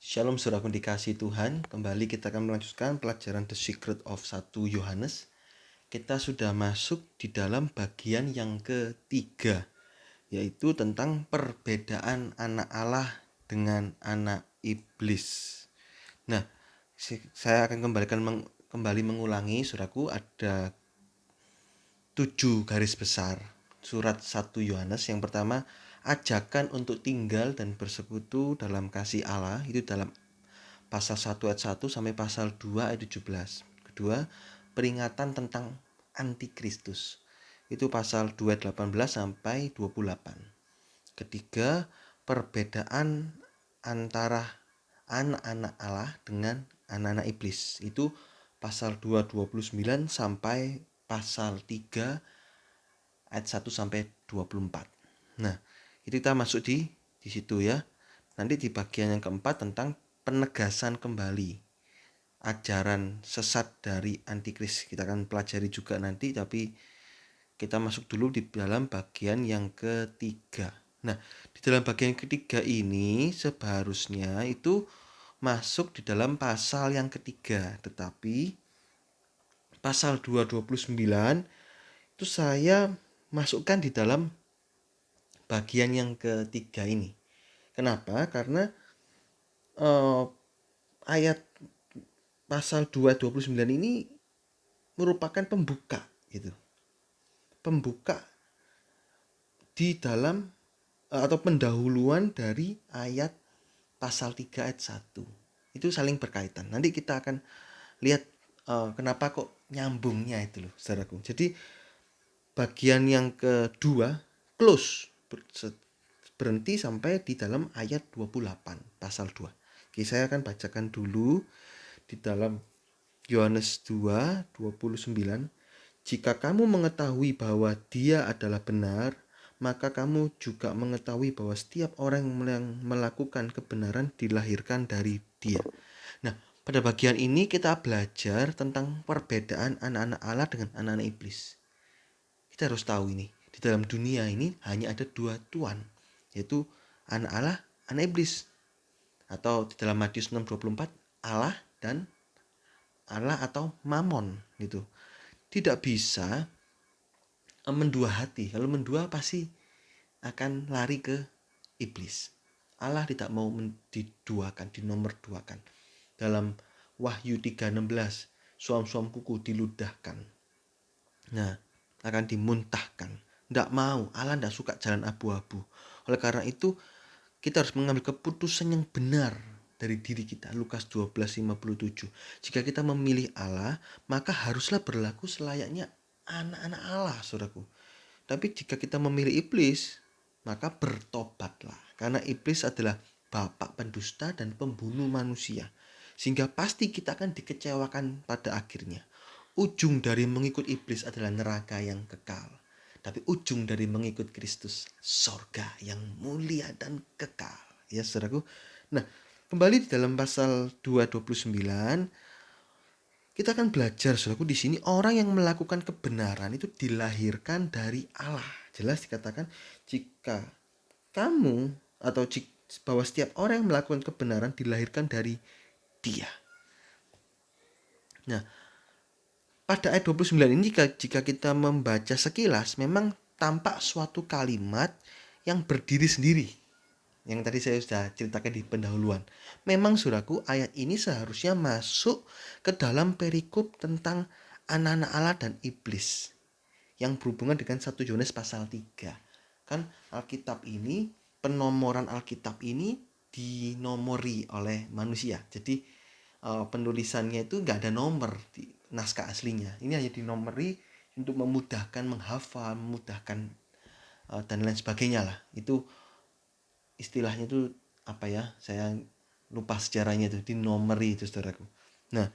Shalom saudaraku dikasih Tuhan. Kembali kita akan melanjutkan pelajaran The Secret of 1 Yohanes. Kita sudah masuk di dalam bagian yang ketiga, yaitu tentang perbedaan anak Allah dengan anak iblis. Nah, saya akan kembali mengulangi saudaraku, ada 7 garis besar surat 1 Yohanes. Yang pertama, ajakan untuk tinggal dan bersekutu dalam kasih Allah, itu dalam pasal 1 ayat 1 sampai pasal 2 ayat 17. Kedua, peringatan tentang antikristus, itu pasal 2 ayat 18 sampai 28. Ketiga, perbedaan antara anak-anak Allah dengan anak-anak iblis, itu pasal 2 ayat 29 sampai pasal 3 ayat 1 sampai 24. Nah, itu kita masuk di situ ya. Nanti di bagian yang keempat tentang penegasan kembali ajaran sesat dari antikris, kita akan pelajari juga nanti, tapi kita masuk dulu di dalam bagian yang ketiga. Nah, di dalam bagian ketiga ini seharusnya itu masuk di dalam pasal yang ketiga, tetapi pasal 229 itu saya masukkan di dalam bagian yang ketiga ini. Kenapa? Karena ayat pasal 229 ini merupakan pembuka gitu. Pembuka di dalam atau pendahuluan dari ayat pasal 3 ayat 1. Itu saling berkaitan. Nanti kita akan lihat kenapa kok nyambungnya itu loh, saudaraku. Jadi bagian yang kedua close, berhenti sampai di dalam ayat 28 pasal 2. Oke, saya akan bacakan dulu di dalam Yohanes 2:29. Jika kamu mengetahui bahwa Dia adalah benar, maka kamu juga mengetahui bahwa setiap orang yang melakukan kebenaran dilahirkan dari Dia. Nah, pada bagian ini kita belajar tentang perbedaan anak-anak Allah dengan anak-anak iblis. Kita harus tahu ini, di dalam dunia ini hanya ada dua tuan, yaitu anak Allah, anak iblis. Atau di dalam Matius 6:24, Allah dan Allah atau Mamon gitu. Tidak bisa mendua hati. Kalau mendua pasti akan lari ke iblis. Allah tidak mau diduakan, dinomor duakan. Dalam Wahyu 3:16, suam-suam kuku diludahkan. Nah, akan dimuntahkan. Tidak mau, Allah tidak suka jalan abu-abu. Oleh karena itu, kita harus mengambil keputusan yang benar dari diri kita. Lukas 12:57. Jika kita memilih Allah, maka haruslah berlaku selayaknya anak-anak Allah, saudaraku. Tapi jika kita memilih iblis, maka bertobatlah. Karena iblis adalah bapak pendusta dan pembunuh manusia. Sehingga pasti kita akan dikecewakan pada akhirnya. Ujung dari mengikut iblis adalah neraka yang kekal. Tapi ujung dari mengikut Kristus, sorga yang mulia dan kekal. Ya, saudaraku. Nah, kembali di dalam pasal 2:29, kita akan belajar, saudaraku, di sini orang yang melakukan kebenaran itu dilahirkan dari Allah. Jelas dikatakan, jika kamu atau bahwa setiap orang yang melakukan kebenaran dilahirkan dari Dia. Nah, pada ayat 29 ini jika kita membaca sekilas, memang tampak suatu kalimat yang berdiri sendiri. Yang tadi saya sudah ceritakan di pendahuluan. Memang saudaraku, ayat ini seharusnya masuk ke dalam perikop tentang anak-anak Allah dan iblis, yang berhubungan dengan 1 Yohanes pasal 3. Kan Alkitab ini, penomoran Alkitab ini dinomori oleh manusia. Jadi penulisannya itu nggak ada nomor di naskah aslinya. Ini hanya dinomori untuk memudahkan menghafal, memudahkan dan lain sebagainya lah. Itu istilahnya itu apa ya? Saya lupa sejarahnya itu, dinomori itu, saudaraku. Nah,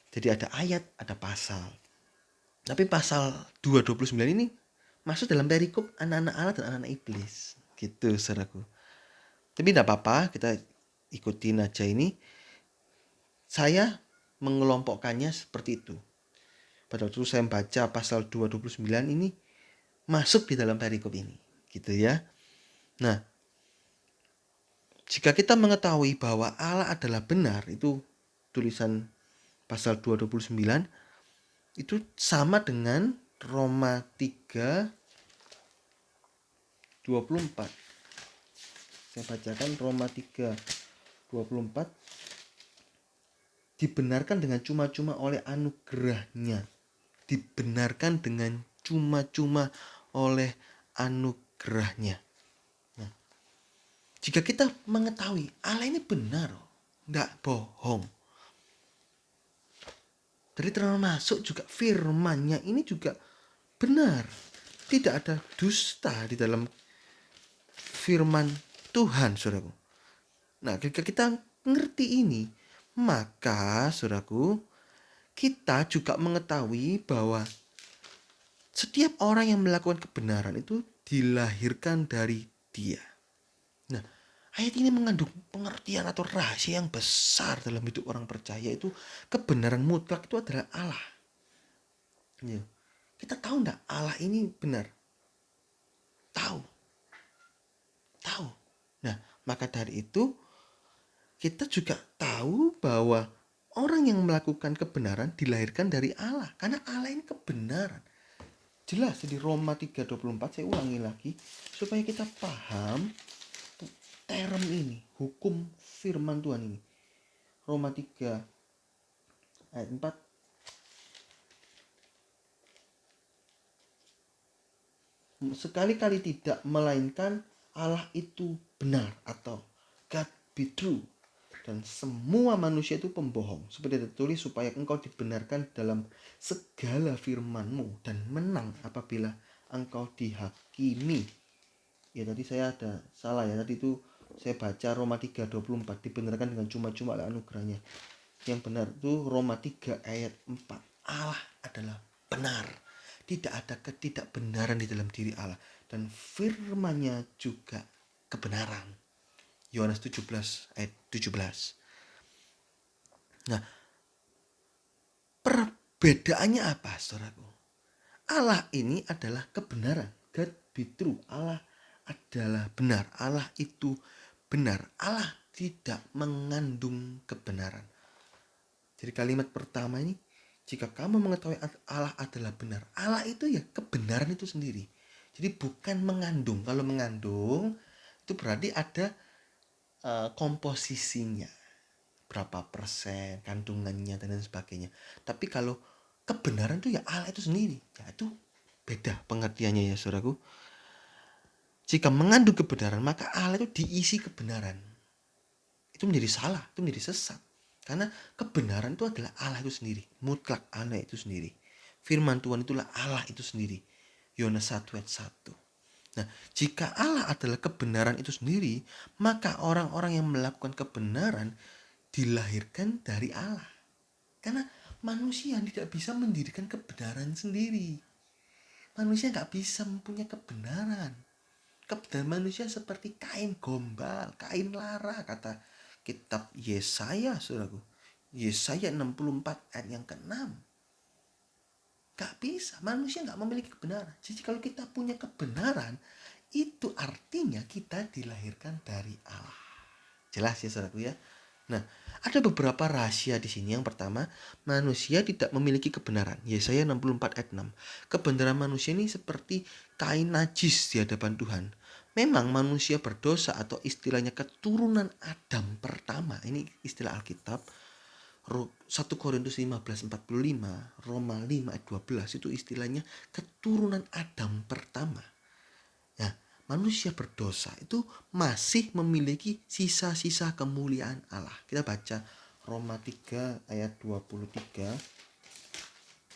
jadi ada ayat, ada pasal. Tapi pasal 2:29 ini masuk dalam perikop anak-anak Allah dan anak-anak iblis. Gitu, saudaraku. Tapi tidak apa-apa, kita ikutin aja ini. Saya mengelompokkannya seperti itu. Pada waktu saya membaca pasal 2:29 ini masuk di dalam perikop ini. Gitu ya. Nah, Jika kita mengetahui bahwa Allah adalah benar, itu tulisan pasal 2:29, itu sama dengan Roma 3:24. Saya bacakan Roma 3:24. Dibenarkan dengan cuma-cuma oleh anugerahnya. Dibenarkan dengan cuma-cuma oleh anugerahnya. Nah, jika kita mengetahui Allah ini benar, tidak bohong. Jadi termasuk juga firman-Nya ini juga benar. Tidak ada dusta di dalam firman Tuhan, saudaraku. Nah, ketika kita mengerti ini, maka saudaraku, kita juga mengetahui bahwa setiap orang yang melakukan kebenaran itu dilahirkan dari Dia. Nah, ayat ini mengandung pengertian atau rahasia yang besar dalam hidup orang percaya, itu kebenaran mutlak itu adalah Allah. Ya. Kita tahu enggak Allah ini benar? Tahu. Nah, maka dari itu kita juga tahu bahwa orang yang melakukan kebenaran dilahirkan dari Allah. Karena Allah ini kebenaran. Jelas di Roma 3:24, saya ulangi lagi supaya kita paham term ini, hukum firman Tuhan ini. Roma 3 ayat 4. Sekali-kali tidak, melainkan Allah itu benar atau God be true. Dan semua manusia itu pembohong. Seperti tertulis, supaya engkau dibenarkan dalam segala firman-Mu dan menang apabila engkau dihakimi. Ya, tadi saya ada salah ya. Tadi itu saya baca Roma 3:24, dibenarkan dengan cuma-cuma oleh anugerahnya. Yang benar itu Roma 3 ayat 4. Allah adalah benar. Tidak ada ketidakbenaran di dalam diri Allah. Dan firman-Nya juga kebenaran. Yohanes 17 ayat 17. Nah, perbedaannya apa, saudaraku? Allah ini adalah kebenaran. God be true. Allah adalah benar. Allah itu benar. Allah tidak mengandung kebenaran. Jadi kalimat pertama ini, jika kamu mengetahui Allah adalah benar, Allah itu ya kebenaran itu sendiri. Jadi bukan mengandung. Kalau mengandung itu berarti ada komposisinya, berapa persen kandungannya dan lain sebagainya. Tapi kalau kebenaran itu ya Allah itu sendiri. Ya itu beda pengertiannya ya, saudaraku. Jika mengandung kebenaran, maka Allah itu diisi kebenaran. Itu menjadi salah, itu menjadi sesat. Karena kebenaran itu adalah Allah itu sendiri, mutlak Allah itu sendiri. Firman Tuhan itulah Allah itu sendiri. Yohanes 1 ayat 1. Nah, jika Allah adalah kebenaran itu sendiri, maka orang-orang yang melakukan kebenaran dilahirkan dari Allah. Karena manusia tidak bisa mendirikan kebenaran sendiri. Manusia nggak bisa mempunyai kebenaran. Kebenaran manusia seperti kain gombal, kain lara, kata kitab Yesaya, saudaraku. Yesaya 64 ayat yang ke-6. Gak bisa, manusia gak memiliki kebenaran. Jadi kalau kita punya kebenaran, itu artinya kita dilahirkan dari Allah. Jelas ya, saudaraku ya. Nah, ada beberapa rahasia di sini. Yang pertama, manusia tidak memiliki kebenaran. Yesaya 64 ayat 6. Kebenaran manusia ini seperti kain najis di hadapan Tuhan. Memang manusia berdosa, atau istilahnya keturunan Adam pertama. Ini istilah Alkitab. 1 Korintus 15:45, Roma 5 ayat 12, itu istilahnya keturunan Adam pertama. Ya, manusia berdosa itu masih memiliki sisa-sisa kemuliaan Allah. Kita baca Roma 3 ayat 23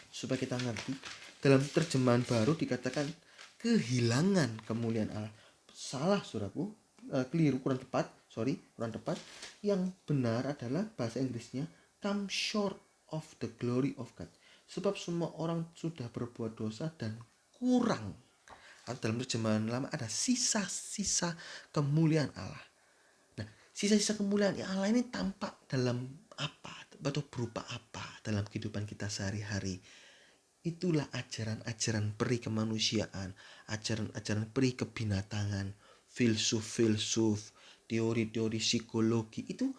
supaya kita ngerti. Dalam terjemahan baru dikatakan kehilangan kemuliaan Allah. Salah, saudaraku, keliru, kurang tepat. Yang benar adalah bahasa Inggrisnya come short of the glory of God. Sebab semua orang sudah berbuat dosa dan kurang. Atau dalam terjemahan lama ada sisa-sisa kemuliaan Allah. Nah, sisa-sisa kemuliaan Allah ini tampak dalam apa atau berupa apa dalam kehidupan kita sehari-hari. Itulah ajaran-ajaran peri kemanusiaan, ajaran-ajaran peri kebinatangan, filsuf-filsuf, teori-teori psikologi itu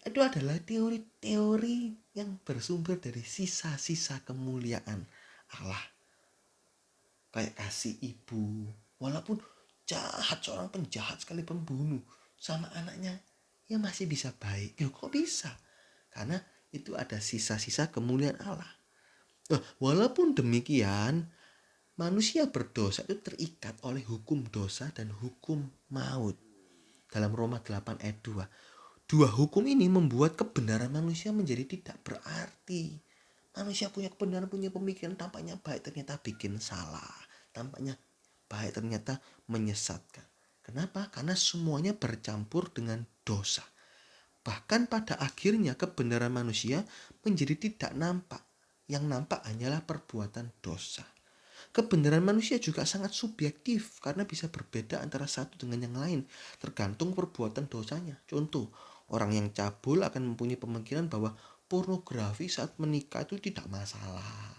adalah teori-teori yang bersumber dari sisa-sisa kemuliaan Allah. Kayak kasih ibu, walaupun jahat, seorang penjahat sekali, pembunuh, sama anaknya ya masih bisa baik. Loh, kok bisa? Karena itu ada sisa-sisa kemuliaan Allah. Walaupun demikian, manusia berdosa itu terikat oleh hukum dosa dan hukum maut. Dalam Roma 8 ayat 2. Dua hukum ini membuat kebenaran manusia menjadi tidak berarti. Manusia punya kebenaran, punya pemikiran, tampaknya baik, ternyata bikin salah. Tampaknya baik, ternyata menyesatkan. Kenapa? Karena semuanya bercampur dengan dosa. Bahkan pada akhirnya kebenaran manusia menjadi tidak nampak. Yang nampak hanyalah perbuatan dosa. Kebenaran manusia juga sangat subjektif karena bisa berbeda antara satu dengan yang lain, tergantung perbuatan dosanya. Contoh, orang yang cabul akan mempunyai pemikiran bahwa pornografi saat menikah itu tidak masalah.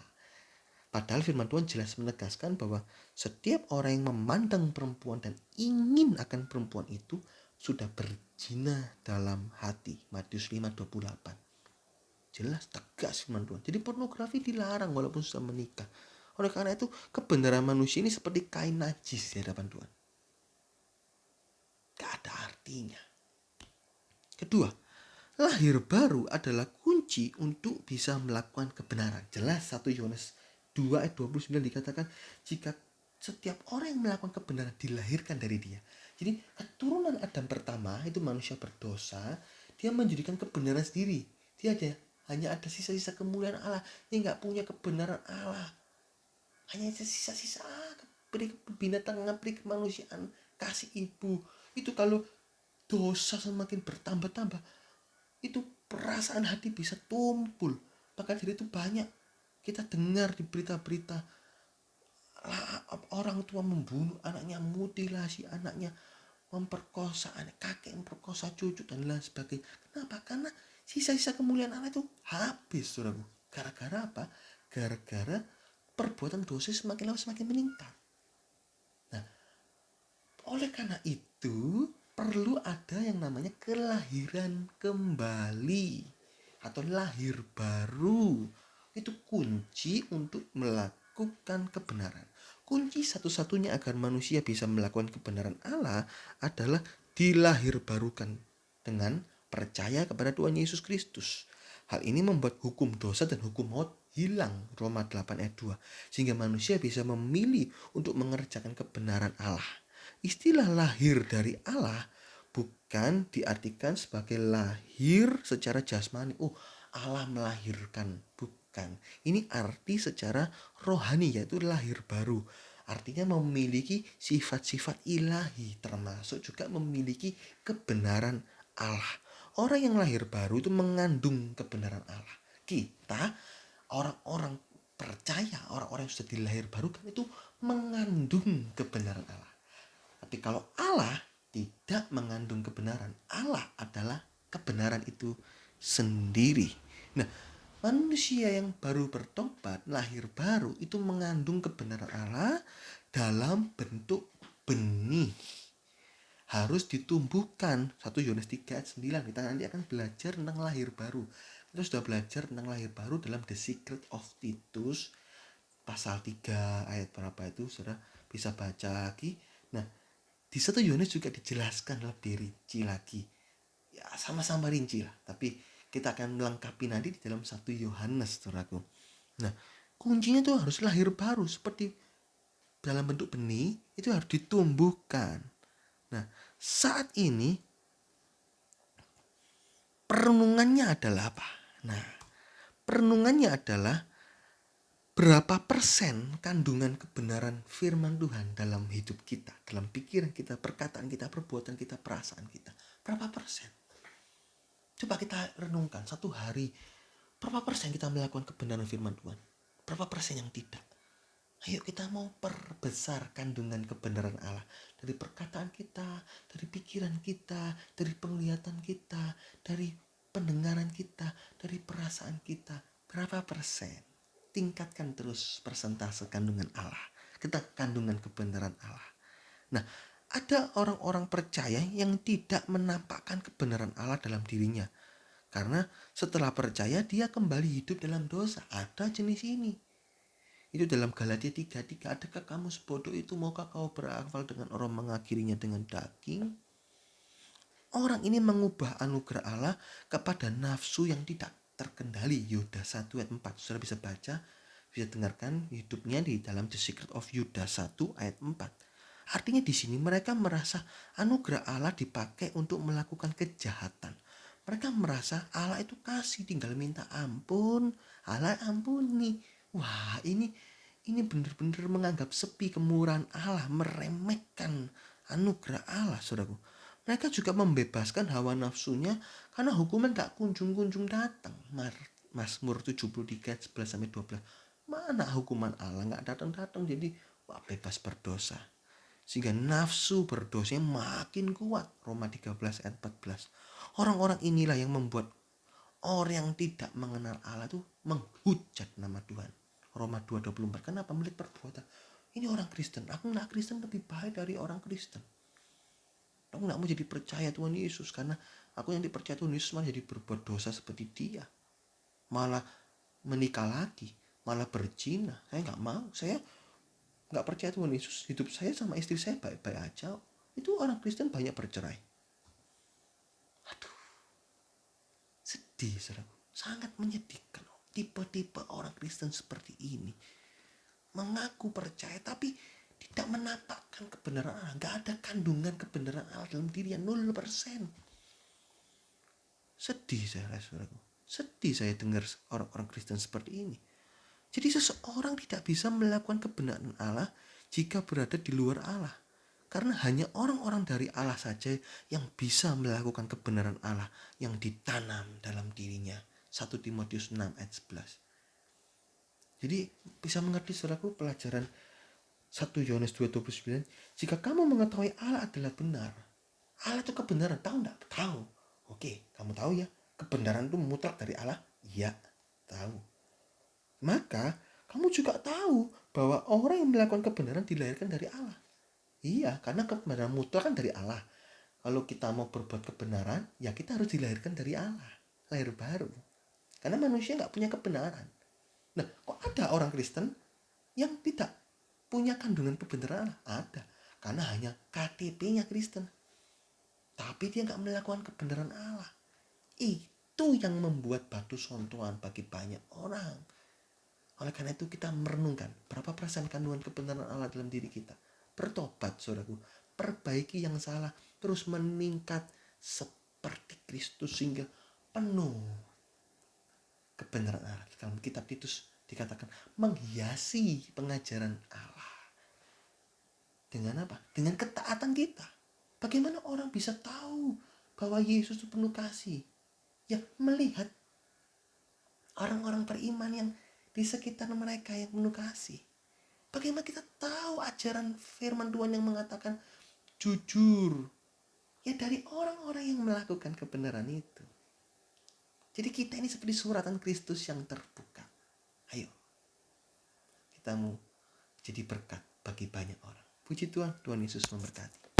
Padahal firman Tuhan jelas menegaskan bahwa setiap orang yang memandang perempuan dan ingin akan perempuan itu sudah berzina dalam hati. Matius 5:28. Jelas tegas firman Tuhan. Jadi pornografi dilarang walaupun sudah menikah. Oleh karena itu kebenaran manusia ini seperti kain najis di hadapan Tuhan. Gak ada artinya. Kedua, lahir baru adalah kunci untuk bisa melakukan kebenaran. Jelas 1 Yohanes 2 ayat 29 dikatakan jika setiap orang yang melakukan kebenaran dilahirkan dari dia. Jadi keturunan Adam pertama itu manusia berdosa, dia menjadikan kebenaran sendiri. Dia hanya ada sisa-sisa kemuliaan Allah. Dia gak punya kebenaran Allah. Hanya sisa-sisa binatang, peri kemanusiaan, kasih ibu. Itu kalau dosa semakin bertambah-tambah, itu perasaan hati bisa tumpul. Bahkan dari itu banyak kita dengar di berita-berita orang tua membunuh anaknya, mutilasi anaknya, memperkosa anak, kakek memperkosa cucu dan lain sebagainya. Kenapa? Karena sisa-sisa kemuliaan anak itu habis, saudaraku. Gara-gara apa? Gara-gara perbuatan dosa semakin lama semakin meningkat. Nah, oleh karena itu perlu ada yang namanya kelahiran kembali atau lahir baru. Itu kunci untuk melakukan kebenaran. Kunci satu-satunya agar manusia bisa melakukan kebenaran Allah adalah dilahirbarukan dengan percaya kepada Tuhan Yesus Kristus. Hal ini membuat hukum dosa dan hukum maut hilang, Roma 8 ayat 2, sehingga manusia bisa memilih untuk mengerjakan kebenaran Allah. Istilah lahir dari Allah bukan diartikan sebagai lahir secara jasmani. Allah melahirkan, bukan. Ini arti secara rohani, yaitu lahir baru. Artinya memiliki sifat-sifat ilahi, termasuk juga memiliki kebenaran Allah. Orang yang lahir baru itu mengandung kebenaran Allah. Kita, orang-orang percaya, orang-orang yang sudah dilahir baru kan itu mengandung kebenaran Allah. Tapi kalau Allah tidak mengandung kebenaran, Allah adalah kebenaran itu sendiri. Nah, manusia yang baru bertobat, lahir baru, itu mengandung kebenaran Allah dalam bentuk benih. Harus ditumbuhkan. 1 Yohanes 3 ayat 9. Kita nanti akan belajar tentang lahir baru. Kita sudah belajar tentang lahir baru dalam The Secret of Titus pasal 3 ayat berapa itu, saudara bisa baca lagi. Nah, di 1 Yohanes juga dijelaskan lebih rinci lagi. Ya, sama-sama rinci lah, tapi kita akan melengkapi nanti di dalam 1 Yohanes, saudaraku. Nah, kuncinya tuh harus lahir baru, seperti dalam bentuk benih, itu harus ditumbuhkan. Nah, saat ini perenungannya adalah apa? Nah, perenungannya adalah berapa persen kandungan kebenaran firman Tuhan dalam hidup kita, dalam pikiran kita, perkataan kita, perbuatan kita, perasaan kita. Berapa persen? Coba kita renungkan satu hari, berapa persen kita melakukan kebenaran firman Tuhan? Berapa persen yang tidak? Ayo kita mau perbesar kandungan kebenaran Allah dari perkataan kita, dari pikiran kita, dari penglihatan kita, dari pendengaran kita, dari perasaan kita. Berapa persen? Tingkatkan terus persentase kandungan Allah, kita kandungan kebenaran Allah. Nah, Ada orang-orang percaya yang tidak menampakkan kebenaran Allah dalam dirinya. Karena setelah percaya dia kembali hidup dalam dosa. Ada jenis ini. Itu dalam Galatia 3:3. Adakah kamu sebodoh itu? Maukah kau berakal dengan orang mengakhirinya dengan daging? Orang ini mengubah anugerah Allah kepada nafsu yang tidak terkendali. Yudas 1 ayat 4. Saudara bisa baca, bisa dengarkan hidupnya di dalam The Secret of Yudas 1 ayat 4. Artinya di sini mereka merasa anugerah Allah dipakai untuk melakukan kejahatan. Mereka merasa Allah itu kasih, tinggal minta ampun, Allah ampuni. Wah, ini benar-benar menganggap sepi kemurahan Allah, meremehkan anugerah Allah, saudaraku. Mereka juga membebaskan hawa nafsunya karena hukuman gak kunjung-kunjung datang. Mazmur 73 11-12. Mana hukuman Allah gak datang-datang, jadi bebas berdosa. Sehingga nafsu berdosanya makin kuat. Roma 13 ayat 14. Orang-orang inilah yang membuat orang yang tidak mengenal Allah itu menghujat nama Tuhan. Roma 2:24. Kenapa? Melihat perbuatan. Ini orang Kristen. Aku gak Kristen lebih baik dari orang Kristen. Aku gak mau jadi percaya Tuhan Yesus karena aku yang dipercaya Tuhan Yesus malah jadi berbuat dosa seperti dia. Malah menikah lagi, malah berzina. Saya gak mau. Saya gak percaya Tuhan Yesus. Hidup saya sama istri saya baik-baik aja. Itu orang Kristen banyak bercerai. Aduh, sedih, saudaraku. Sangat menyedihkan. Tipe-tipe orang Kristen seperti ini mengaku percaya tapi tidak menampakkan kebenaran Allah. Gak ada kandungan kebenaran Allah dalam dirinya, 0%. Sedih saya, saudaraku. Sedih saya dengar orang-orang Kristen seperti ini. Jadi seseorang tidak bisa melakukan kebenaran Allah jika berada di luar Allah. Karena hanya orang-orang dari Allah saja yang bisa melakukan kebenaran Allah yang ditanam dalam dirinya. 1 Timotius 6 ayat 11. Jadi bisa mengerti, saudaraku, pelajaran 1 Yohanes 2:29. Jika kamu mengetahui Allah adalah benar. Allah itu kebenaran, tahu enggak? Tahu. Oke, kamu tahu ya, kebenaran itu mutlak dari Allah? Iya, tahu. Maka kamu juga tahu bahwa orang yang melakukan kebenaran dilahirkan dari Allah. Iya, karena kebenaran mutlak kan dari Allah. Kalau kita mau berbuat kebenaran, ya kita harus dilahirkan dari Allah. Lahir baru. Karena manusia gak punya kebenaran. Nah, kok ada orang Kristen yang tidak punya kandungan kebenaran Allah? Ada. Karena hanya KTP-nya Kristen. Tapi dia gak melakukan kebenaran Allah. Itu yang membuat batu sontoan bagi banyak orang. Oleh karena itu kita merenungkan berapa persen kandungan kebenaran Allah dalam diri kita. Bertobat, saudaraku. Perbaiki yang salah. Terus meningkat seperti Kristus sehingga penuh kebenaran Allah. Dalam kitab Titus dikatakan menghiasi pengajaran Allah. Dengan apa? Dengan ketaatan kita. Bagaimana orang bisa tahu bahwa Yesus itu penuh kasih? Ya, melihat orang-orang beriman yang di sekitar mereka yang penuh kasih. Bagaimana kita tahu ajaran firman Tuhan yang mengatakan jujur? Ya, dari orang-orang yang melakukan kebenaran itu. Jadi kita ini seperti suratan Kristus yang terbuka. Ayo, kita mau jadi berkat bagi banyak orang. Puji Tuhan, Tuhan Yesus memberkati.